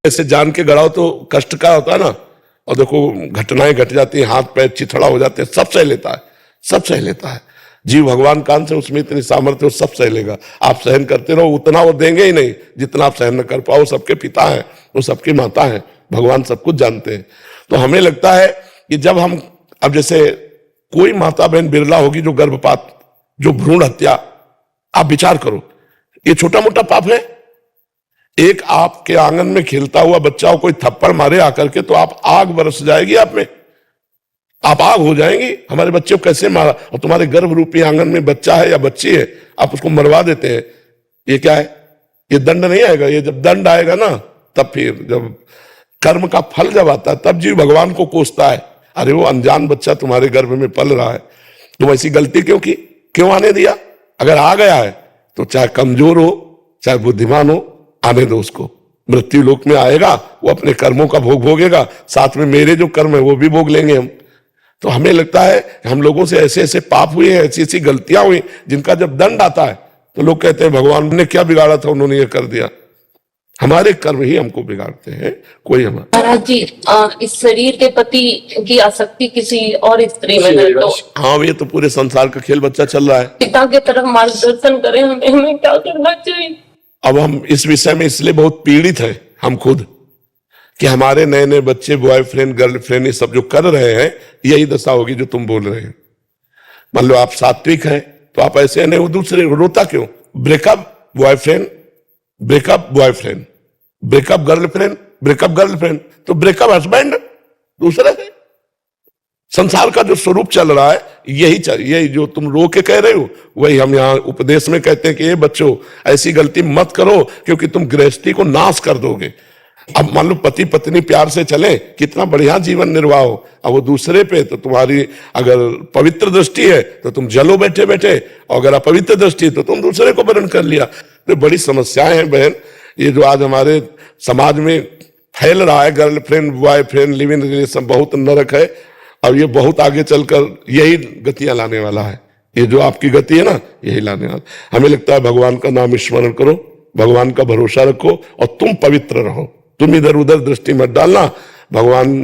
ऐसे जान के गड़ाओ तो कष्ट का होता है ना, और देखो घटनाएं घट जाती हैं, हाथ पैर चिथड़ा हो जाते हैं, सब सह लेता है, सब सह लेता है। जीव भगवान कान से, उसमें इतनी सामर्थ्य, वो सब सह लेगा। आप सहन करते रहो, उतना वो देंगे ही नहीं जितना आप सहन न कर पाओ। सबके पिता हैं, वो सबकी माता हैं, भगवान सब कुछ जानते हैं। तो हमें लगता है कि जब हम, अब जैसे कोई माता बहन बिरला होगी जो गर्भपात, जो भ्रूण हत्या, आप विचार करो, ये छोटा मोटा पाप है? एक आपके आंगन में खेलता हुआ बच्चा को कोई थप्पड़ मारे आकर के, तो आप आग बरस जाएगी आप में, आप आग हो जाएंगी। हमारे बच्चे को कैसे मारा, और तुम्हारे गर्भ रूपी आंगन में बच्चा है या बच्ची है, आप उसको मरवा देते हैं। ये क्या है? ये दंड नहीं आएगा? ये जब दंड आएगा ना, तब फिर जब कर्म का फल जब आता है, तब जीव भगवान को कोसता है, अरे वो अनजान बच्चा तुम्हारे गर्भ में पल रहा है, तुम ऐसी गलती क्यों की, क्यों आने दिया? अगर आ गया है तो चाहे कमजोर हो चाहे बुद्धिमान हो, आने दो उसको। मृत्यु लोक में आएगा, वो अपने कर्मों का भोग भोगेगा, साथ में मेरे जो कर्म है वो भी भोग लेंगे हम। तो हमें लगता है हम लोगों से ऐसे ऐसे पाप हुए हैं, ऐसी ऐसी गलतियां हुई, जिनका जब दंड आता है तो लोग कहते हैं भगवान ने क्या बिगाड़ा था, उन्होंने ये कर दिया। हमारे कर्म ही हमको बिगाड़ते हैं, कोई हमारा। महाराज जी, इस शरीर के प्रति की आसक्ति किसी और स्त्री में है तो? हाँ, ये तो पूरे संसार का खेल बच्चा चल रहा है। पिता के तरफ मार्गदर्शन करें, हमें क्या करना चाहिए? अब हम इस विषय में इसलिए बहुत पीड़ित हैं हम खुद, कि हमारे नए नए बच्चे बॉयफ्रेंड गर्लफ्रेंड ये सब जो कर रहे हैं, यही दशा होगी जो तुम बोल रहे हो। मान लो आप सात्विक हैं तो आप ऐसे नहीं, वो दूसरे रोता क्यों? Breakup boyfriend, breakup boyfriend, breakup girlfriend, breakup girlfriend, तो ब्रेकअप हस्बैंड दूसरे है। संसार का जो स्वरूप चल रहा है यही जो तुम रो के कह रहे हो, वही हम यहाँ उपदेश में कहते हैं कि ये बच्चों ऐसी गलती मत करो, क्योंकि तुम गृहस्थी को नाश कर दोगे। अब मान लो पति पत्नी प्यार से चले, कितना बढ़िया जीवन निर्वाह हो, अब वो दूसरे पे, तो तुम्हारी अगर पवित्र दृष्टि है तो तुम जलो बैठे बैठे, और अगर अपवित्र दृष्टि है तो तुम दूसरे को वर्ण कर लिया। तो बड़ी समस्याएं हैं बहन, ये जो आज हमारे समाज में फैल रहा है, girlfriend boyfriend live in relation, बहुत नरक है। अब ये बहुत आगे चलकर यही गतियां लाने वाला है, ये जो आपकी गति है ना, यही लाने वाला। हमें लगता है भगवान का नाम स्मरण करो, भगवान का भरोसा रखो, और तुम पवित्र रहो, तुम इधर उधर दृष्टि मत डालना। भगवान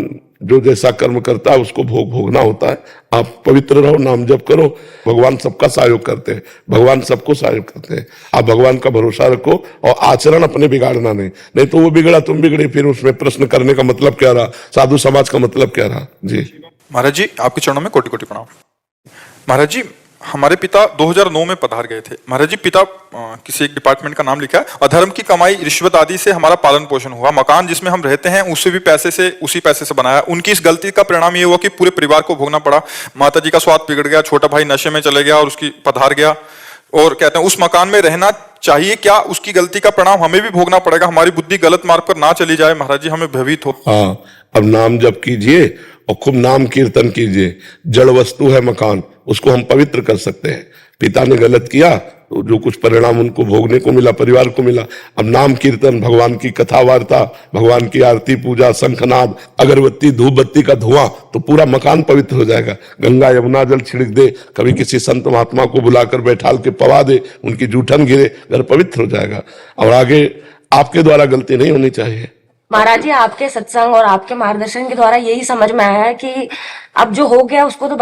जो जैसा कर्म करता है उसको भोग भोगना होता है। आप पवित्र रहो, नाम जप करो, भगवान सबका सहयोग करते हैं, भगवान सबको सहयोग करते हैं। आप भगवान का भरोसा रखो, और आचरण अपने बिगाड़ना नहीं तो वो बिगड़ा तुम बिगड़े, फिर उसमें प्रश्न करने का मतलब क्या रहा, साधु समाज का मतलब क्या रहा। जी महाराज जी, आपके चरणों में कोटि कोटि प्रणाम। महाराज जी, हमारे पिता 2009 में पधार गए थे। महाराज जी, पिता किसी एक डिपार्टमेंट का नाम लिखा है, अधर्म की कमाई रिश्वत आदि से हमारा पालन पोषण हुआ। मकान जिसमें हम रहते हैं उसी पैसे से बनाया। उनकी इस गलती का परिणाम ये हुआ कि पूरे परिवार को भोगना पड़ा। माता जी का स्वाद बिगड़ गया, छोटा भाई नशे में चले गया और उसकी पधार गया, और कहते हैं उस मकान में रहना चाहिए क्या, उसकी गलती का परिणाम हमें भी भोगना पड़ेगा। हमारी बुद्धि गलत मार्ग पर ना चली जाए महाराज जी, हमें भयभीत हो। हाँ, अब नाम जप कीजिए और खूब नाम कीर्तन कीजिए। जड़ वस्तु है मकान, उसको हम पवित्र कर सकते हैं। पिता ने गलत किया तो जो कुछ परिणाम उनको भोगने को मिला, परिवार को मिला। अब नाम कीर्तन, भगवान की कथा वार्ता, भगवान की आरती पूजा, शंखनाद, अगरबत्ती धूप बत्ती का धुआं, तो पूरा मकान पवित्र हो जाएगा। गंगा यमुना जल छिड़क दे, कभी किसी संत महात्मा को बुलाकर बैठाल के पवा दे, उनकी जूठन गिरे, घर पवित्र हो जाएगा। और आगे आपके द्वारा गलती नहीं होनी चाहिए। महाराज जी, आपके सत्संग और आपके मार्गदर्शन के द्वारा यही समझ में आया है कि अब जो हो गया उसको तो